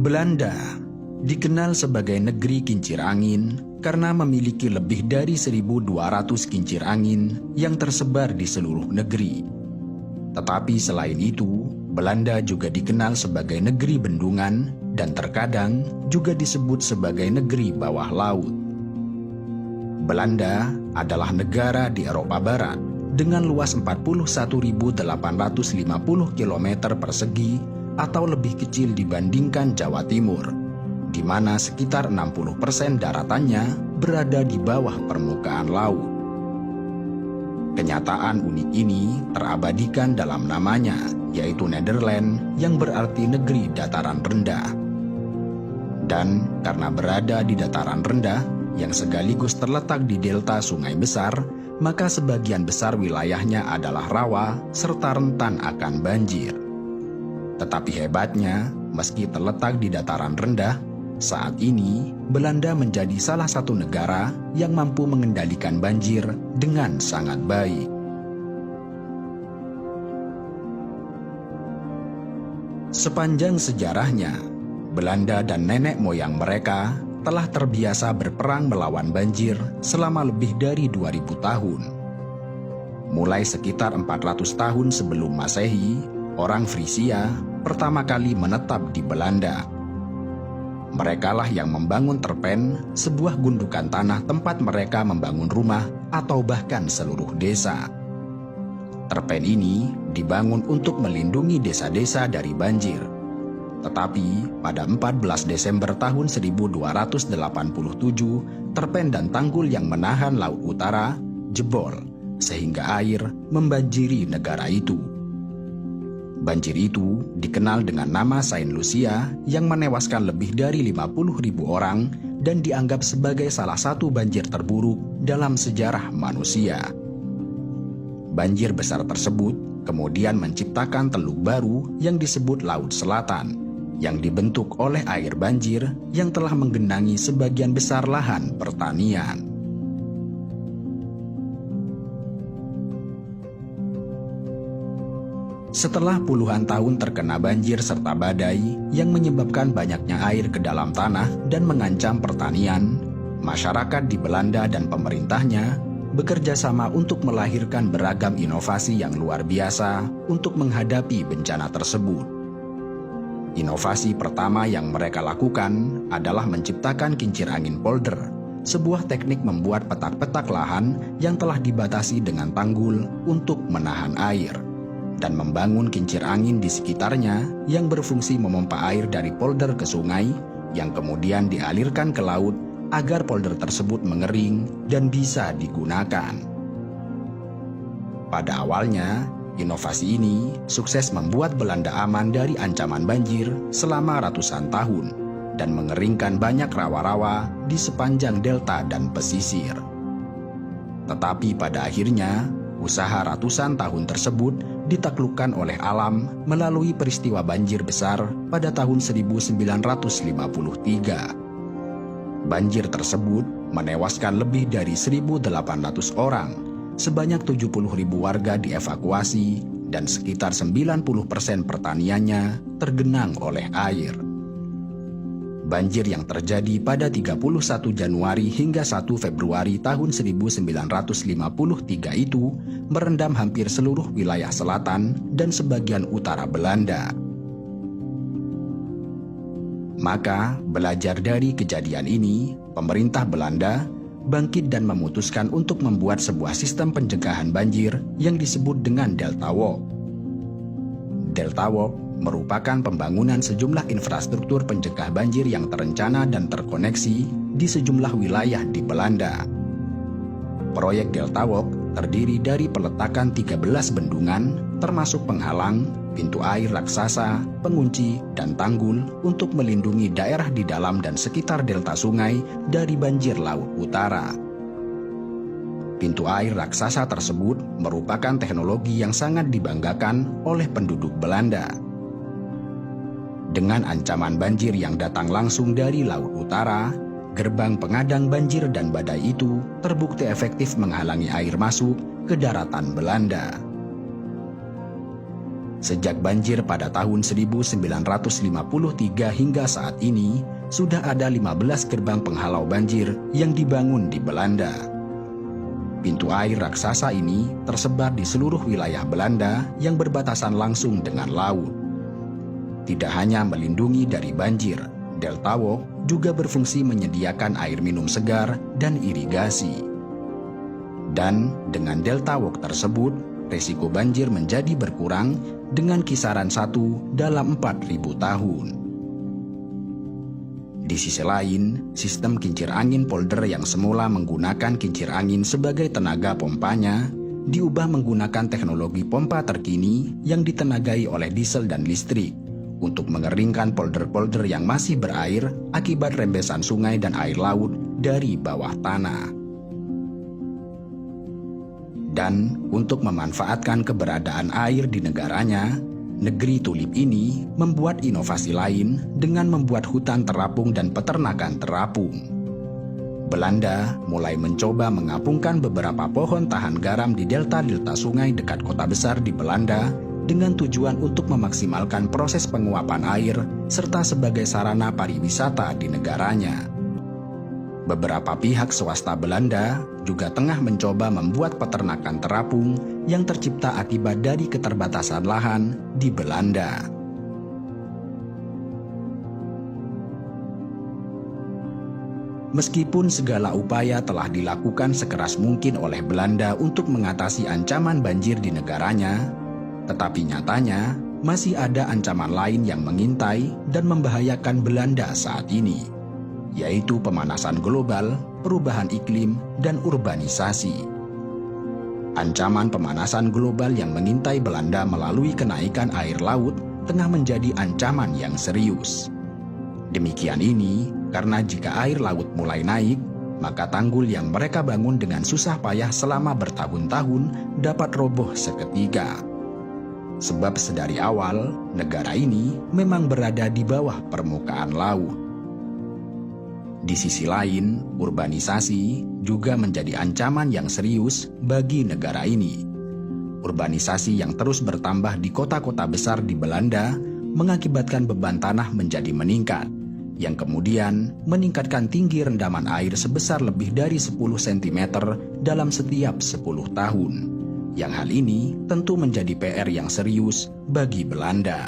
Belanda dikenal sebagai negeri kincir angin karena memiliki lebih dari 1.200 kincir angin yang tersebar di seluruh negeri. Tetapi selain itu, Belanda juga dikenal sebagai negeri bendungan dan terkadang juga disebut sebagai negeri bawah laut. Belanda adalah negara di Eropa Barat dengan luas 41.850 km persegi atau lebih kecil dibandingkan Jawa Timur, di mana sekitar 60% daratannya berada di bawah permukaan laut. Kenyataan unik ini terabadikan dalam namanya, yaitu Nederland, yang berarti negeri dataran rendah. Dan karena berada di dataran rendah, yang sekaligus terletak di delta sungai besar, maka sebagian besar wilayahnya adalah rawa serta rentan akan banjir. Tetapi hebatnya, meski terletak di dataran rendah, saat ini Belanda menjadi salah satu negara yang mampu mengendalikan banjir dengan sangat baik. Sepanjang sejarahnya, Belanda dan nenek moyang mereka telah terbiasa berperang melawan banjir selama lebih dari 2000 tahun. Mulai sekitar 400 tahun sebelum Masehi, orang Frisia pertama kali menetap di Belanda. Merekalah yang membangun Terpen, sebuah gundukan tanah tempat mereka membangun rumah atau bahkan seluruh desa. Terpen ini dibangun untuk melindungi desa-desa dari banjir. Tetapi pada 14 Desember tahun 1287, Terpen dan tanggul yang menahan Laut Utara jebol, sehingga air membanjiri negara itu. Banjir itu dikenal dengan nama Saint Lucia yang menewaskan lebih dari 50.000 orang dan dianggap sebagai salah satu banjir terburuk dalam sejarah manusia. Banjir besar tersebut kemudian menciptakan teluk baru yang disebut Laut Selatan, yang dibentuk oleh air banjir yang telah menggenangi sebagian besar lahan pertanian. Setelah puluhan tahun terkena banjir serta badai yang menyebabkan banyaknya air ke dalam tanah dan mengancam pertanian, masyarakat di Belanda dan pemerintahnya bekerja sama untuk melahirkan beragam inovasi yang luar biasa untuk menghadapi bencana tersebut. Inovasi pertama yang mereka lakukan adalah menciptakan kincir angin polder, sebuah teknik membuat petak-petak lahan yang telah dibatasi dengan tanggul untuk menahan air, dan membangun kincir angin di sekitarnya yang berfungsi memompa air dari polder ke sungai yang kemudian dialirkan ke laut agar polder tersebut mengering dan bisa digunakan. Pada awalnya, inovasi ini sukses membuat Belanda aman dari ancaman banjir selama ratusan tahun dan mengeringkan banyak rawa-rawa di sepanjang delta dan pesisir. Tetapi pada akhirnya, usaha ratusan tahun tersebut ditaklukkan oleh alam melalui peristiwa banjir besar pada tahun 1953. Banjir tersebut menewaskan lebih dari 1.800 orang, sebanyak 70.000 warga dievakuasi, dan sekitar 90% pertaniannya tergenang oleh air. Banjir yang terjadi pada 31 Januari hingga 1 Februari tahun 1953 itu merendam hampir seluruh wilayah selatan dan sebagian utara Belanda. Maka, belajar dari kejadian ini, pemerintah Belanda bangkit dan memutuskan untuk membuat sebuah sistem pencegahan banjir yang disebut dengan Delta Walk. Delta Walk merupakan pembangunan sejumlah infrastruktur pencegah banjir yang terencana dan terkoneksi di sejumlah wilayah di Belanda. Proyek Delta Walk terdiri dari peletakan 13 bendungan, termasuk penghalang, pintu air raksasa, pengunci, dan tanggul untuk melindungi daerah di dalam dan sekitar delta sungai dari banjir Laut Utara. Pintu air raksasa tersebut merupakan teknologi yang sangat dibanggakan oleh penduduk Belanda. Dengan ancaman banjir yang datang langsung dari Laut Utara, gerbang pengadang banjir dan badai itu terbukti efektif menghalangi air masuk ke daratan Belanda. Sejak banjir pada tahun 1953 hingga saat ini, sudah ada 15 gerbang penghalau banjir yang dibangun di Belanda. Pintu air raksasa ini tersebar di seluruh wilayah Belanda yang berbatasan langsung dengan laut. Tidak hanya melindungi dari banjir, Deltawalk juga berfungsi menyediakan air minum segar dan irigasi. Dan dengan Deltawalk tersebut, risiko banjir menjadi berkurang dengan kisaran 1 dalam 4.000 tahun. Di sisi lain, sistem kincir angin polder yang semula menggunakan kincir angin sebagai tenaga pompanya, diubah menggunakan teknologi pompa terkini yang ditenagai oleh diesel dan listrik untuk mengeringkan polder-polder yang masih berair akibat rembesan sungai dan air laut dari bawah tanah. Dan untuk memanfaatkan keberadaan air di negaranya, negeri tulip ini membuat inovasi lain dengan membuat hutan terapung dan peternakan terapung. Belanda mulai mencoba mengapungkan beberapa pohon tahan garam di delta-delta sungai dekat kota besar di Belanda dengan tujuan untuk memaksimalkan proses penguapan air serta sebagai sarana pariwisata di negaranya. Beberapa pihak swasta Belanda juga tengah mencoba membuat peternakan terapung yang tercipta akibat dari keterbatasan lahan di Belanda. Meskipun segala upaya telah dilakukan sekeras mungkin oleh Belanda untuk mengatasi ancaman banjir di negaranya, tetapi nyatanya masih ada ancaman lain yang mengintai dan membahayakan Belanda saat ini, yaitu pemanasan global, perubahan iklim, dan urbanisasi. Ancaman pemanasan global yang mengintai Belanda melalui kenaikan air laut tengah menjadi ancaman yang serius. Demikian ini karena jika air laut mulai naik, maka tanggul yang mereka bangun dengan susah payah selama bertahun-tahun dapat roboh seketika. Sebab sedari awal, negara ini memang berada di bawah permukaan laut. Di sisi lain, urbanisasi juga menjadi ancaman yang serius bagi negara ini. Urbanisasi yang terus bertambah di kota-kota besar di Belanda mengakibatkan beban tanah menjadi meningkat, yang kemudian meningkatkan tinggi rendaman air sebesar lebih dari 10 cm dalam setiap 10 tahun. Yang hal ini tentu menjadi PR yang serius bagi Belanda.